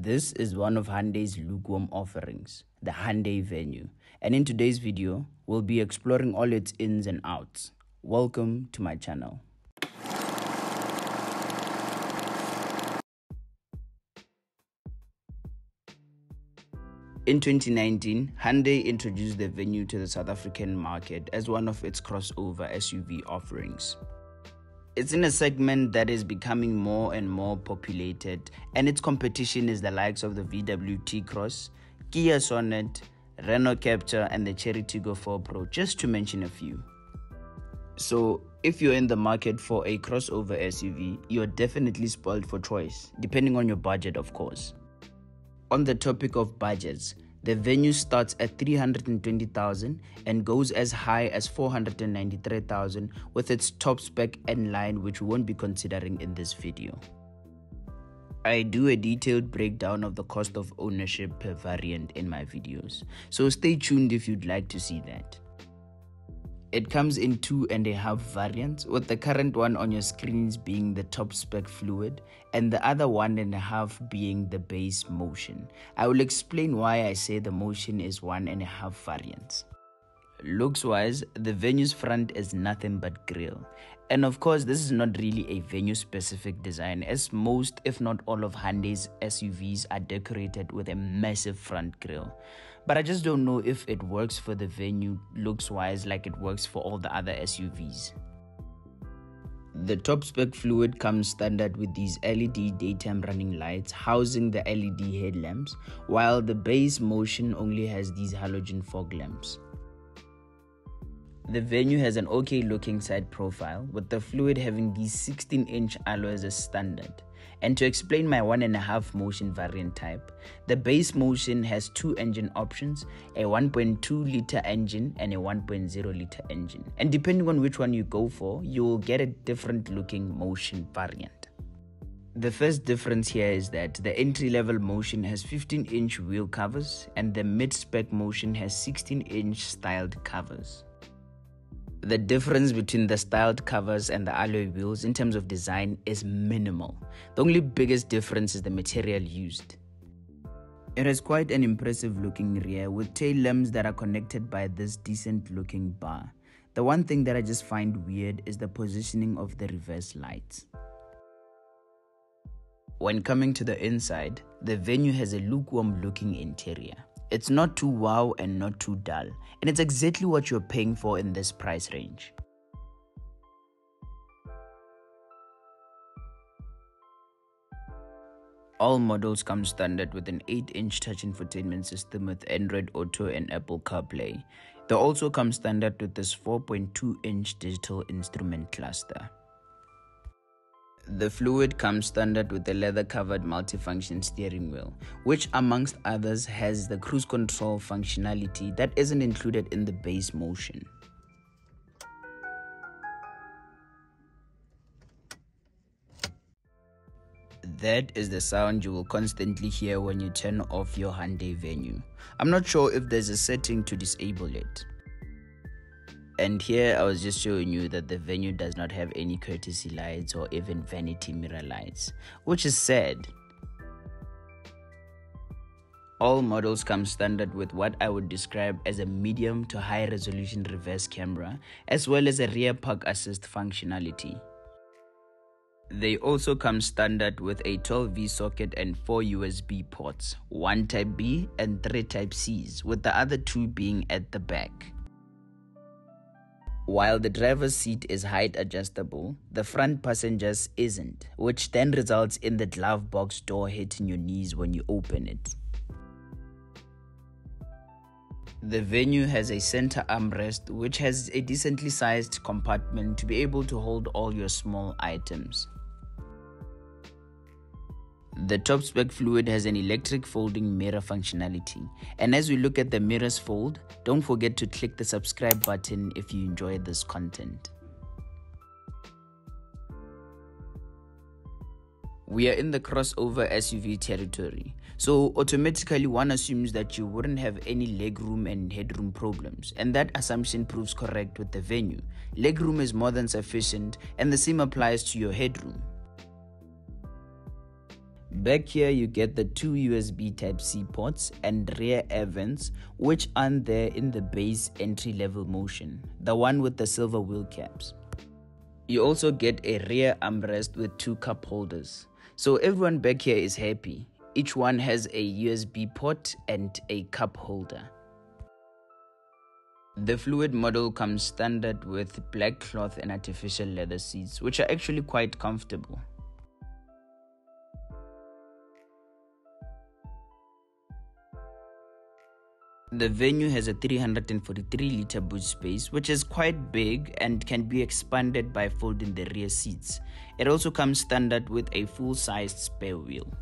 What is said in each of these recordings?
This is one of Hyundai's lukewarm offerings, the Hyundai Venue. And in today's video, we'll be exploring all its ins and outs. Welcome to my channel. In 2019, Hyundai introduced the Venue to the South African market as one of its crossover SUV offerings. It's in a segment that is becoming more and more populated, and its competition is the likes of the VW T-Cross, Kia Sonet, Renault Captur, and the Chery Tiggo 4 Pro, just to mention a few. So, if you're in the market for a crossover SUV, you're definitely spoiled for choice, depending on your budget, of course. On the topic of budgets, the Venue starts at 320,000 and goes as high as 493,000 with its top spec N-Line, which we won't be considering in this video. I do a detailed breakdown of the cost of ownership per variant in my videos, so stay tuned if you'd like to see that. It comes in 2.5 variants, with the current one on your screens being the top spec Fluid and the other 1.5 being the base Motion. I will explain why I say the Motion is 1.5 variants. Looks wise, the Venue's front is nothing but grille. And of course, this is not really a Venue specific design, as most if not all of Hyundai's SUVs are decorated with a massive front grille. But I just don't know if it works for the Venue looks wise like it works for all the other SUVs. The top spec Fluid comes standard with these LED daytime running lights housing the LED headlamps, while the base Motion only has these halogen fog lamps. The Venue has an okay looking side profile, with the Fluid having these 16-inch alloys as standard. And to explain my 1.5 Motion variant type, the base Motion has two engine options, a 1.2 litre engine and a 1.0 litre engine. And depending on which one you go for, you will get a different looking Motion variant. The first difference here is that the entry-level Motion has 15-inch wheel covers and the mid-spec Motion has 16-inch styled covers. The difference between the styled covers and the alloy wheels in terms of design is minimal. The only biggest difference is the material used. It has quite an impressive looking rear with tail lamps that are connected by this decent looking bar. The one thing that I just find weird is the positioning of the reverse lights. When coming to the inside, the Venue has a lukewarm looking interior. It's not too wow and not too dull, and it's exactly what you're paying for in this price range. All models come standard with an 8-inch touch infotainment system with Android Auto and Apple CarPlay. They also come standard with this 4.2-inch digital instrument cluster. The Fluid comes standard with a leather-covered multifunction steering wheel, which amongst others has the cruise control functionality that isn't included in the base Motion. That is the sound you will constantly hear when you turn off your Hyundai Venue. I'm not sure if there's a setting to disable it. And here I was just showing you that the Venue does not have any courtesy lights or even vanity mirror lights, which is sad. All models come standard with what I would describe as a medium to high resolution reverse camera, as well as a rear park assist functionality. They also come standard with a 12V socket and 4 USB ports, 1 Type B and 3 Type Cs, with the other 2 being at the back. While the driver's seat is height adjustable, the front passenger's isn't, which then results in the glove box door hitting your knees when you open it. The Venue has a center armrest which has a decently sized compartment to be able to hold all your small items. The top spec Fluid has an electric folding mirror functionality, and as we look at the mirrors fold, don't forget to click the subscribe button if you enjoy this content. We are in the crossover SUV territory, so automatically one assumes that you wouldn't have any legroom and headroom problems, and that assumption proves correct with the Venue. Legroom is more than sufficient, and the same applies to your headroom. Back here you get the two USB Type-C ports and rear air vents, which aren't there in the base entry-level Motion, the one with the silver wheel caps. You also get a rear armrest with two cup holders. So everyone back here is happy. Each one has a USB port and a cup holder. The Fluid model comes standard with black cloth and artificial leather seats, which are actually quite comfortable. The Venue has a 343-litre boot space, which is quite big and can be expanded by folding the rear seats. It also comes standard with a full-sized spare wheel.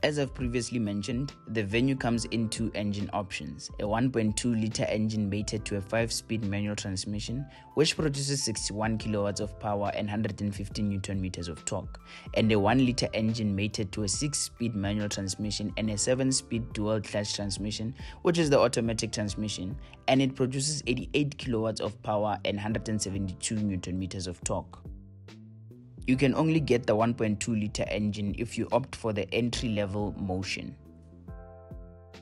As I've previously mentioned, the Venue comes in two engine options, a 1.2-litre engine mated to a 5-speed manual transmission, which produces 61 kilowatts of power and 150 Newton meters of torque, and a 1-litre engine mated to a 6-speed manual transmission and a 7-speed dual-clutch transmission, which is the automatic transmission, and it produces 88 kilowatts of power and 172 Newton meters of torque. You can only get the 1.2-litre engine if you opt for the entry-level Motion.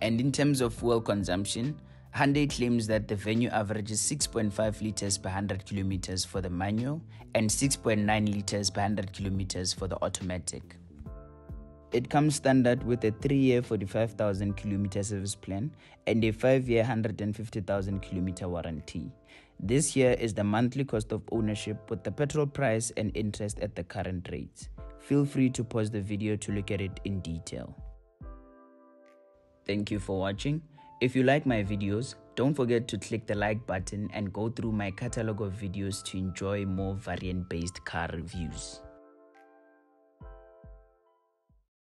And in terms of fuel consumption, Hyundai claims that the Venue averages 6.5 litres per 100 kilometers for the manual and 6.9 litres per 100 kilometers for the automatic. It comes standard with a 3-year 45,000 kilometer service plan and a 5-year 150,000 kilometer warranty. This here is the monthly cost of ownership with the petrol price and interest at the current rates. Feel free to pause the video to look at it in detail. Thank you for watching. If you like my videos, don't forget to click the like button and go through my catalog of videos to enjoy more variant-based car reviews.